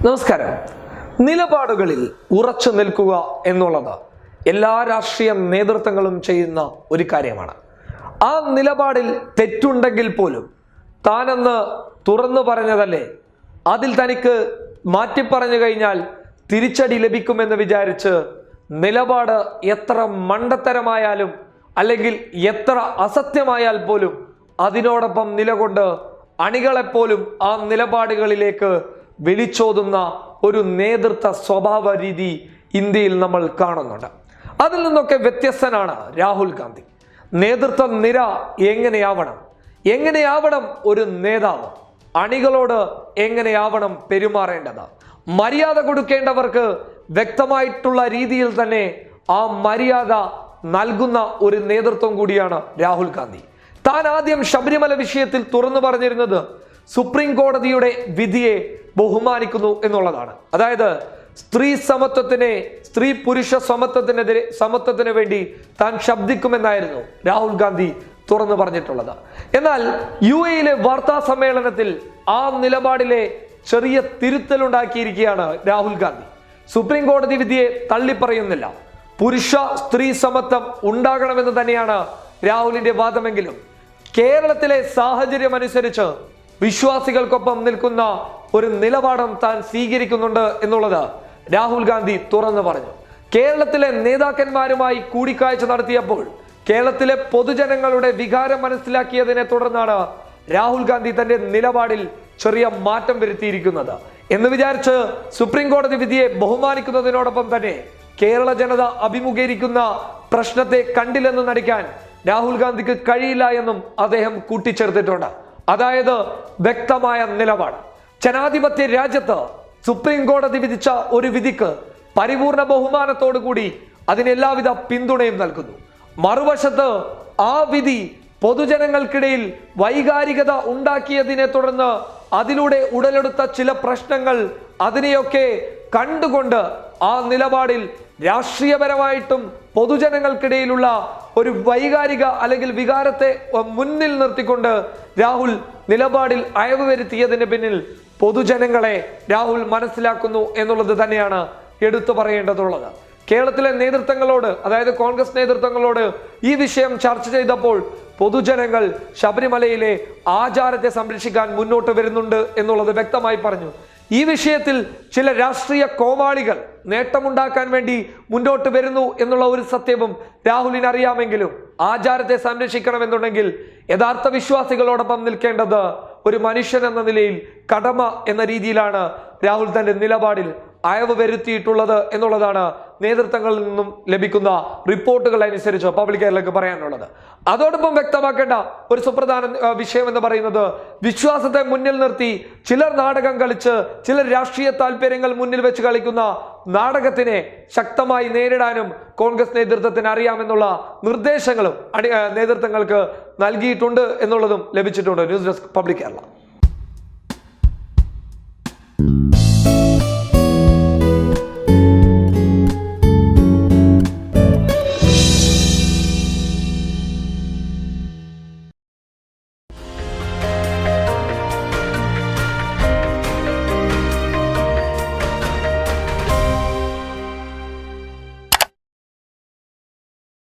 നമസ്കാരം. നിലപാടുകളിൽ ഉറച്ചു നിൽക്കുക എന്നുള്ളത് എല്ലാ രാഷ്ട്രീയ നേതൃത്വങ്ങളും ചെയ്യുന്ന ഒരു കാര്യമാണ്. ആ നിലപാടിൽ തെറ്റുണ്ടെങ്കിൽ പോലും താനെന്ന് തുറന്നു പറഞ്ഞതല്ലേ, അതിൽ തനിക്ക് മാറ്റിപ്പറഞ്ഞു കഴിഞ്ഞാൽ തിരിച്ചടി ലഭിക്കുമെന്ന് വിചാരിച്ച് നിലപാട് എത്ര മണ്ടത്തരമായാലും അല്ലെങ്കിൽ എത്ര അസത്യമായാൽ പോലും അതിനോടൊപ്പം നിലകൊണ്ട് അണികളെപ്പോലും ആ നിലപാടുകളിലേക്ക് വിളിച്ചോതുന്ന ഒരു നേതൃത്വ സ്വഭാവ രീതി ഇന്ത്യയിൽ നമ്മൾ കാണുന്നുണ്ട്. അതിൽ നിന്നൊക്കെ വ്യത്യസ്തനാണ് രാഹുൽ ഗാന്ധി. നേതൃത്വ നിര എങ്ങനെയാവണം ഒരു നേതാവ്, അണികളോട് എങ്ങനെയാവണം പെരുമാറേണ്ടത്, മര്യാദ കൊടുക്കേണ്ടവർക്ക് വ്യക്തമായിട്ടുള്ള രീതിയിൽ തന്നെ ആ മര്യാദ നൽകുന്ന ഒരു നേതൃത്വം കൂടിയാണ് രാഹുൽ ഗാന്ധി. താൻ ആദ്യം ശബരിമല വിഷയത്തിൽ തുറന്നു പറഞ്ഞിരുന്നത് സുപ്രീം കോടതിയുടെ വിധിയെ ബഹുമാനിക്കുന്നു എന്നുള്ളതാണ്. അതായത് സ്ത്രീ പുരുഷ സമത്വത്തിന് വേണ്ടി താൻ ശബ്ദിക്കുമെന്നായിരുന്നു രാഹുൽ ഗാന്ധി തുറന്നു പറഞ്ഞിട്ടുള്ളത്. എന്നാൽ UAE വാർത്താ സമ്മേളനത്തിൽ ആ നിലപാടിലെ ചെറിയ തിരുത്തലുണ്ടാക്കിയിരിക്കുകയാണ് രാഹുൽ ഗാന്ധി. സുപ്രീം കോടതി വിധിയെ തള്ളിപ്പറയുന്നില്ല, പുരുഷ സ്ത്രീ സമത്വം ഉണ്ടാകണമെന്ന് തന്നെയാണ് രാഹുലിന്റെ വാദമെങ്കിലും കേരളത്തിലെ സാഹചര്യം അനുസരിച്ച് വിശ്വാസികൾക്കൊപ്പം നിൽക്കുന്ന ഒരു നിലപാടും താൻ സ്വീകരിക്കുന്നുണ്ട് എന്നുള്ളത് രാഹുൽ ഗാന്ധി തുറന്നു പറഞ്ഞു. കേരളത്തിലെ നേതാക്കന്മാരുമായി കൂടിക്കാഴ്ച നടത്തിയപ്പോൾ കേരളത്തിലെ പൊതുജനങ്ങളുടെ വികാരം മനസ്സിലാക്കിയതിനെ തുടർന്നാണ് രാഹുൽ ഗാന്ധി തന്റെ നിലപാടിൽ ചെറിയ മാറ്റം വരുത്തിയിരിക്കുന്നത് എന്ന് വിചാരിച്ച് സുപ്രീം കോടതി വിധിയെ ബഹുമാനിക്കുന്നതിനോടൊപ്പം തന്നെ കേരള ജനത അഭിമുഖീകരിക്കുന്ന പ്രശ്നത്തെ കണ്ടില്ലെന്ന് നടിക്കാൻ രാഹുൽ ഗാന്ധിക്ക് കഴിയില്ല എന്നും അദ്ദേഹം കൂട്ടിച്ചേർത്തിട്ടുണ്ട്. അതായത് വ്യക്തമായ നിലപാട്. ജനാധിപത്യ രാജ്യത്ത് സുപ്രീം കോടതി വിധിച്ച ഒരു വിധിക്ക് പരിപൂർണ ബഹുമാനത്തോടു കൂടി അതിനെല്ലാവിധ പിന്തുണയും നൽകുന്നു. മറുവശത്ത് ആ വിധി പൊതുജനങ്ങൾക്കിടയിൽ വൈകാരികത ഉണ്ടാക്കിയതിനെ തുടർന്ന് അതിലൂടെ ഉടലെടുത്ത ചില പ്രശ്നങ്ങൾ അതിനെയൊക്കെ കണ്ടുകൊണ്ട് ആ നിലപാടിൽ രാഷ്ട്രീയപരമായിട്ടും പൊതുജനങ്ങൾക്കിടയിലുള്ള ഒരു വൈകാരിക അല്ലെങ്കിൽ വികാരത്തെ മുന്നിൽ നിർത്തിക്കൊണ്ട് രാഹുൽ നിലപാടിൽ അയവ് വരുത്തിയതിന് പിന്നിൽ പൊതുജനങ്ങളെ രാഹുൽ മനസ്സിലാക്കുന്നു എന്നുള്ളത് തന്നെയാണ് എടുത്തു പറയേണ്ടതുള്ളത്. കേരളത്തിലെ നേതൃത്വങ്ങളോട്, അതായത് കോൺഗ്രസ് നേതൃത്വങ്ങളോട് ഈ വിഷയം ചർച്ച ചെയ്തപ്പോൾ പൊതുജനങ്ങൾ ശബരിമലയിലെ ആചാരത്തെ സംരക്ഷിക്കാൻ മുന്നോട്ട് വരുന്നുണ്ട് എന്നുള്ളത് വ്യക്തമായി പറഞ്ഞു. ഈ വിഷയത്തിൽ ചില രാഷ്ട്രീയ കോമാളികൾ നേട്ടമുണ്ടാക്കാൻ വേണ്ടി മുന്നോട്ട് വരുന്നു എന്നുള്ള ഒരു സത്യവും രാഹുലിന് അറിയാമെങ്കിലും ആചാരത്തെ സംരക്ഷിക്കണമെന്നുണ്ടെങ്കിൽ യഥാർത്ഥ വിശ്വാസികളോടൊപ്പം നിൽക്കേണ്ടത് ഒരു മനുഷ്യൻ എന്ന നിലയിൽ കടമ എന്ന രീതിയിലാണ് രാഹുൽ തന്റെ നിലപാടിൽ അയവ് വരുത്തിയിട്ടുള്ളത് എന്നുള്ളതാണ് നേതൃത്വങ്ങളിൽ നിന്നും ലഭിക്കുന്ന റിപ്പോർട്ടുകൾ അനുസരിച്ച് പബ്ലിക് കേരളക്ക് പറയാനുള്ളത്. അതോടൊപ്പം വ്യക്തമാക്കേണ്ട ഒരു സുപ്രധാന വിഷയം എന്ന് പറയുന്നത് വിശ്വാസത്തെ മുന്നിൽ നിർത്തി ചിലർ നാടകം കളിച്ച് ചിലർ രാഷ്ട്രീയ താല്പര്യങ്ങൾ മുന്നിൽ വെച്ച് കളിക്കുന്ന നാടകത്തിനെ ശക്തമായി നേരിടാനും കോൺഗ്രസ് നേതൃത്വത്തിന് അറിയാമെന്നുള്ള നിർദ്ദേശങ്ങളും നേതൃത്വങ്ങൾക്ക് നൽകിയിട്ടുണ്ട് എന്നുള്ളതും ലഭിച്ചിട്ടുണ്ട്. News desk public Kerala.